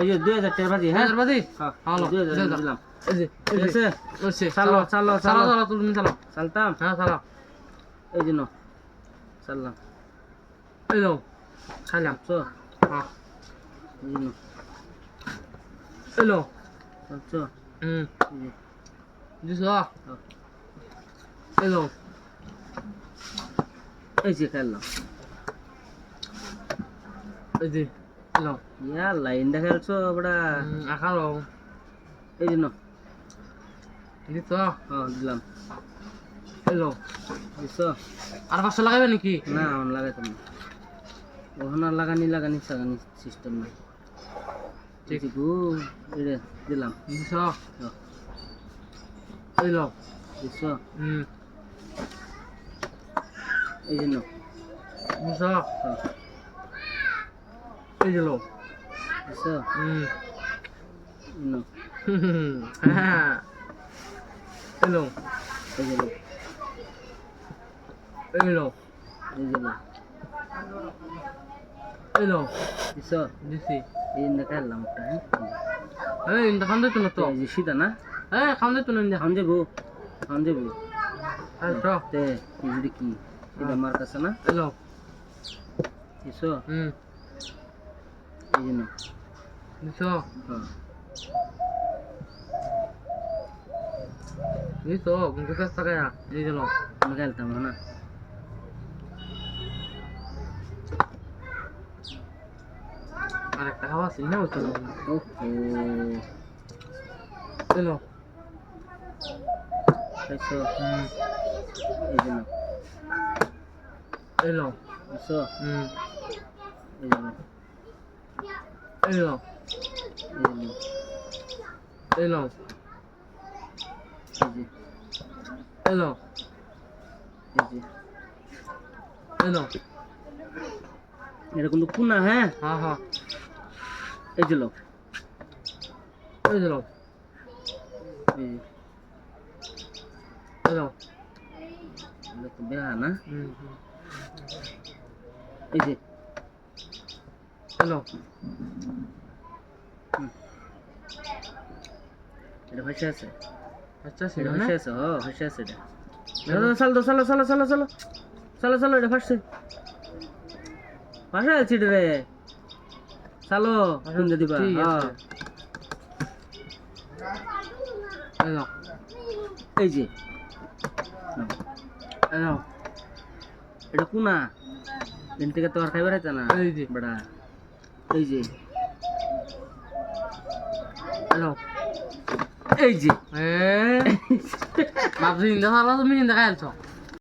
এই যে 2000 টাকা বাজি হ্যাঁ 2000 বাজি হ্যাঁ হলো 2000 দিলাম এই যে ঠিক আছে ওছে চালো চালো চালো চালো তুমি চালো চালতাম হ্যাঁ চালো এই যে নো চাললাম এই নাও খাইলাম চো হ্যাঁ এই যে নো এই নাও চো দিছো এই নাও এই যে খেললাম এই যে নাও ইয়া লাইন দেখালছো বড়া আখালো এই যে নো দিছো হ্যাঁ দিলাম এই নাও দিছো আর 500 লাগাবে নাকি না অন লাগাইতাম না ওখানে আর লাগানি সিস্টেম নাই ঠিক গো এটা দিলাম দিছো এই নাও দিছো হুম এই যে নো দিছো হ্যাঁ এই যে নাও দিছো নো হ্যাঁ এই নাও এই যে নো এই নাও এই যে নো এই নাও দিছো দিছি এই যে খেললাম একটা এই ইন্দা খান দিত না তো এই যে সিধা না খান দিত না ইন্দা খান যাবো আচ্ছা তে এই কি এটা আমার কাছে না এই নাও দিছো এই যে নো দিছো হ্যাঁ দিছো কিন্তু কাছে টাকা এই যে নাও আমি খেলতাম না আর একটা খাওয়া ছিল না তো ওহো এই নাও দিছো এই যে নো এই নাও দিছো এই যে নো এই নাও এই যে নো এই নাও এই যে এই নাও এই যে এই নাও এটা কিন্তু কোনা হ্যাঁ হ্যাঁ হ্যাঁ এই যে লো এই যে নাও এই যে এই নাও এটা তো বেহা না হুম এই যে এই নাও এটা ভাষা আছে আচ্ছা এটা ছিল না ভাষা আছে ভাষা আছে এটা চালো এটা ফাটছে ভাষা আছে এটা রে চালো শুনতে দিবা ঠিক হ্যাঁ আছে এই নাও এই যে এই নাও এটা কোনা দিন থেকে তো আর খাইবার হইতা না এই যে বড়া এই যে এই নাও এই যে ভাবছি ইন্দা খালা তুমি ইন্দা খাইছো